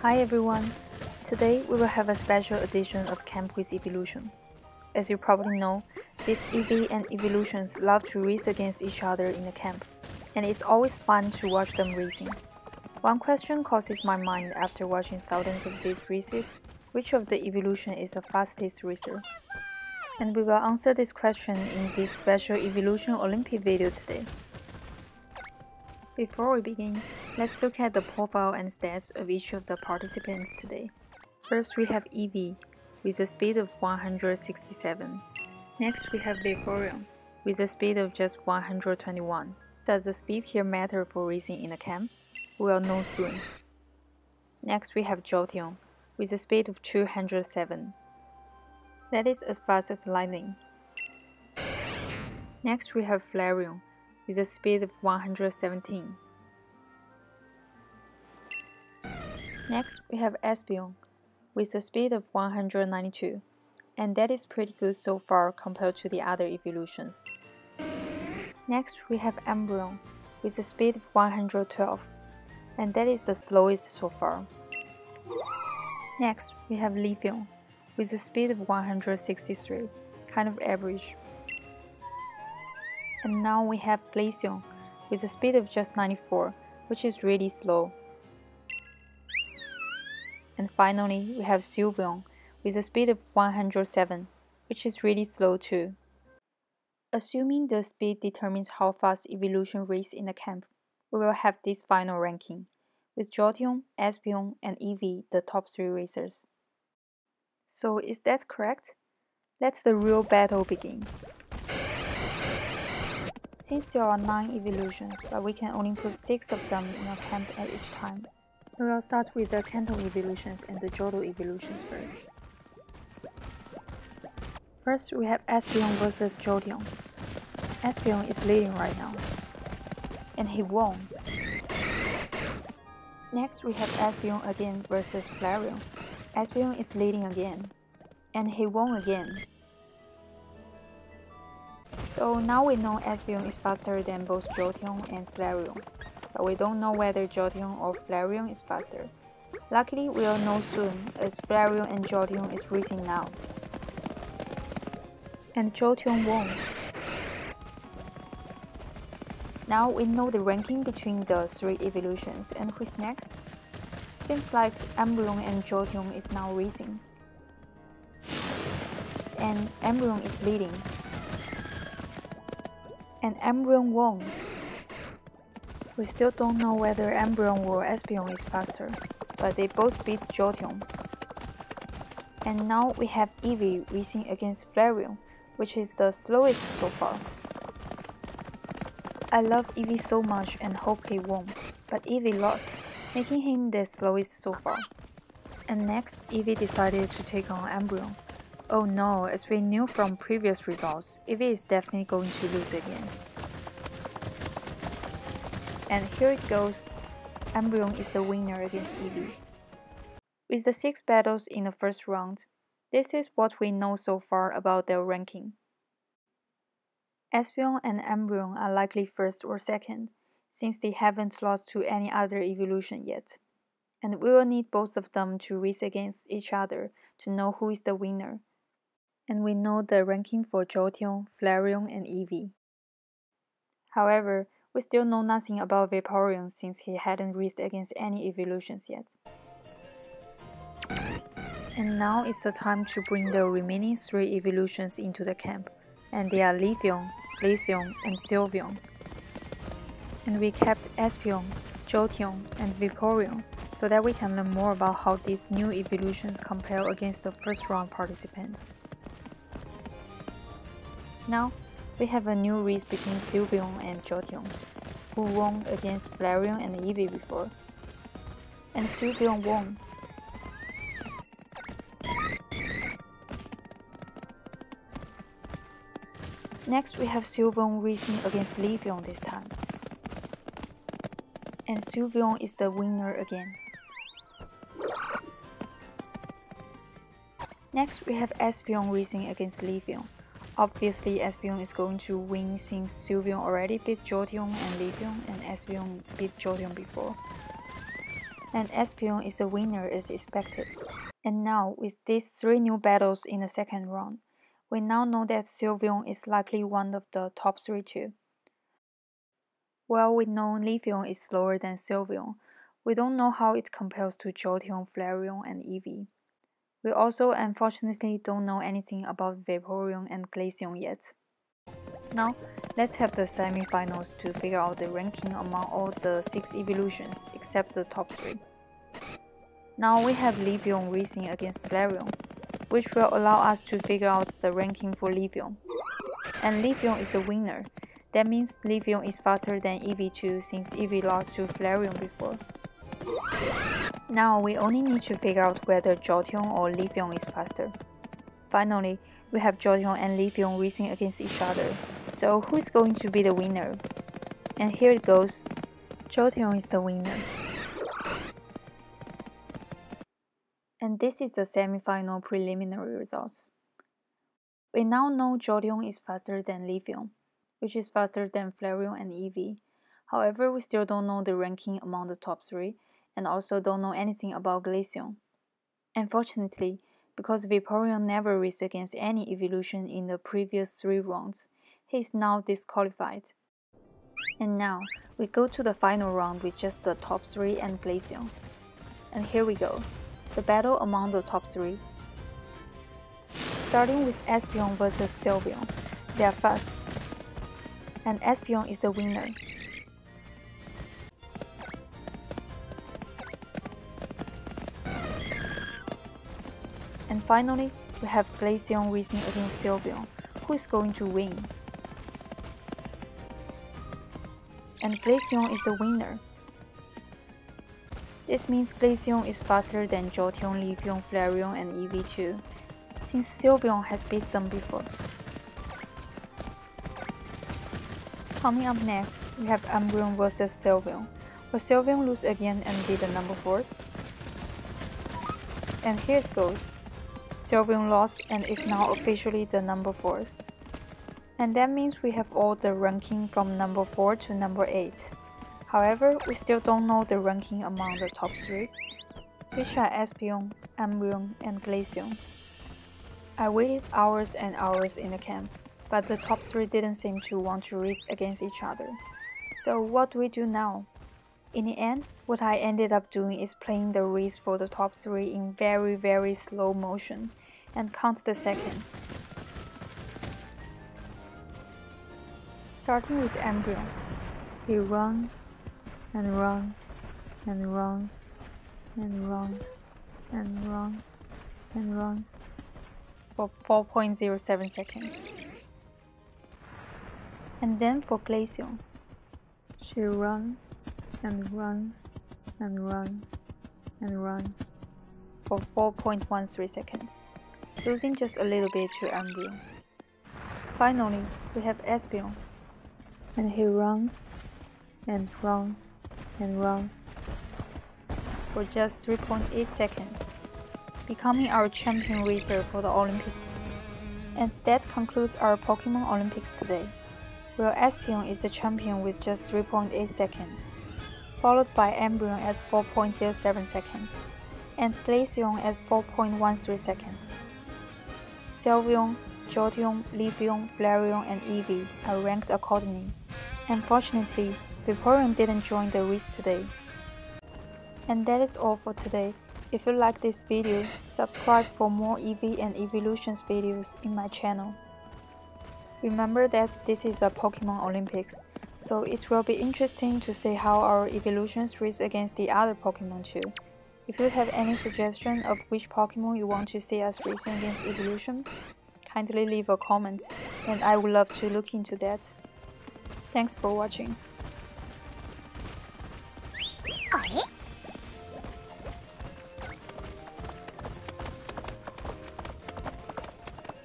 Hi everyone! Today we will have a special edition of Camp with Eeveelution. As you probably know, these Eevee and Eeveelutions love to race against each other in the camp, and it's always fun to watch them racing. One question crosses my mind after watching thousands of these races: which of the Eeveelution is the fastest racer? And we will answer this question in this special Eeveelution Olympic video today. Before we begin, let's look at the profile and stats of each of the participants today. First, we have Eevee with a speed of 167. Next, we have Flareon with a speed of just 121. Does the speed here matter for racing in the camp? We'll know soon. Next, we have Jolteon with a speed of 207. That is as fast as lightning. Next, we have Flareon with a speed of 117. Next, we have Espeon with a speed of 192, and that is pretty good so far compared to the other Eeveelutions. Next, we have Umbreon with a speed of 112, and that is the slowest so far. Next, we have Leafeon with a speed of 163, kind of average. And now we have Flareon with a speed of just 94, which is really slow. And finally, we have Sylveon with a speed of 107, which is really slow too. Assuming the speed determines how fast Eeveelution race in the camp, we will have this final ranking, with Jolteon, Espeon, and Eevee the top 3 racers. So is that correct? Let the real battle begin. Since there are 9 Eeveelutions, but we can only put 6 of them in a camp at each time, we will start with the Kanto Eeveelutions and the Johto Eeveelutions first. First, we have Espeon vs Jolteon. Espeon is leading right now, and he won. Next, we have Espeon again vs Flareon. Espeon is leading again, and he won again. So now we know Espeon is faster than both Jolteon and Flareon, but we don't know whether Jolteon or Flareon is faster. Luckily, we'll know soon, as Flareon and Jolteon is racing now. And Jolteon won. Now we know the ranking between the 3 Eeveelutions, and who's next? Seems like Umbreon and Jolteon is now racing. And Umbreon is leading. And Umbreon won. We still don't know whether Umbreon or Espeon is faster, but they both beat Jolteon. And now we have Eevee racing against Flareon, which is the slowest so far. I love Eevee so much and hope he won, but Eevee lost, making him the slowest so far. And next, Eevee decided to take on Umbreon. Oh no, as we knew from previous results, Eevee is definitely going to lose again. And here it goes, Umbreon is the winner against Eevee. With the 6 battles in the first round, this is what we know so far about their ranking. Espeon and Umbreon are likely first or second, since they haven't lost to any other Eeveelution yet. And we will need both of them to race against each other to know who is the winner. And we know the ranking for Jolteon, Flareon, and Eevee. However, we still know nothing about Vaporeon since he hadn't raced against any Eeveelutions yet. And now it's the time to bring the remaining 3 Eeveelutions into the camp, and they are Leafeon, Flareon, and Sylveon. And we kept Espeon, Jolteon, and Vaporeon so that we can learn more about how these new Eeveelutions compare against the first round participants. Now, we have a new race between Sylveon and Jolteon, who won against Flareon and Eevee before. And Sylveon won. Next, we have Sylveon racing against Leafeon this time. And Sylveon is the winner again. Next, we have Espeon racing against Leafeon. Obviously, Espeon is going to win since Sylveon already beat Jolteon and Leafeon, and Espeon beat Jolteon before. and Espeon is the winner as expected. And now, with these 3 new battles in the second round, we now know that Sylveon is likely one of the top 3 too. While we know Leafeon is slower than Sylveon, we don't know how it compares to Jolteon, Flareon, and Eevee. We also unfortunately don't know anything about Vaporeon and Glaceon yet. Now, let's have the semi-finals to figure out the ranking among all the 6 evolutions except the top 3. Now we have Leafeon racing against Flareon, which will allow us to figure out the ranking for Leafeon. And Leafeon is the winner. That means Leafeon is faster than Eevee too, since Eevee lost to Flareon before. Now we only need to figure out whether Jolteon or Leafeon is faster. Finally, we have Jolteon and Leafeon racing against each other. So who is going to be the winner? And here it goes. Jolteon is the winner. And this is the semi-final preliminary results. We now know Jolteon is faster than Leafeon, which is faster than Flareon and Eevee. However, we still don't know the ranking among the top 3, and also don't know anything about Glaceon. Unfortunately, because Vaporeon never raced against any evolution in the previous 3 rounds, he is now disqualified. And now, we go to the final round with just the top 3 and Glaceon. And here we go, the battle among the top 3. Starting with Espeon vs Sylveon, they are fast, and Espeon is the winner. And finally, we have Glaceon racing against Sylveon. Who is going to win? And Glaceon is the winner. This means Glaceon is faster than Jolteon, Leafeon, Flareon, and Eevee too, since Sylveon has beat them before. Coming up next, we have Umbreon vs Sylveon. Will Sylveon lose again and be the number 4th? And here it goes. Sylveon lost and is now officially the number 4th. And that means we have all the ranking from number 4 to number 8. However, we still don't know the ranking among the top 3, which are Espeon, Umbreon, and Glaceon. I waited hours and hours in the camp, but the top 3 didn't seem to want to race against each other. So what do we do now? In the end, what I ended up doing is playing the race for the top 3 in very slow motion and count the seconds. Starting with Umbreon, he runs and runs and runs and runs and runs and runs for 4.07 seconds. And then for Glaceon, she runs and runs and runs and runs for 4.13 seconds, losing just a little bit to Umbreon. Finally, we have Espeon, and he runs and runs and runs for just 3.8 seconds, becoming our champion racer for the Olympics. And that concludes our Pokemon Olympics today, where Espeon is the champion with just 3.8 seconds, followed by Umbreon at 4.07 seconds, and Glaceon at 4.13 seconds. Sylveon, Jolteon, Leafeon, Flareon, and Eevee are ranked accordingly. Unfortunately, Vaporeon didn't join the race today. And that is all for today. If you like this video, subscribe for more Eevee and Eeveelutions videos in my channel. Remember that this is a Pokemon Olympics, so it will be interesting to see how our evolutions race against the other Pokemon too. If you have any suggestion of which Pokemon you want to see us racing against Eeveelution, kindly leave a comment, and I would love to look into that. Thanks for watching.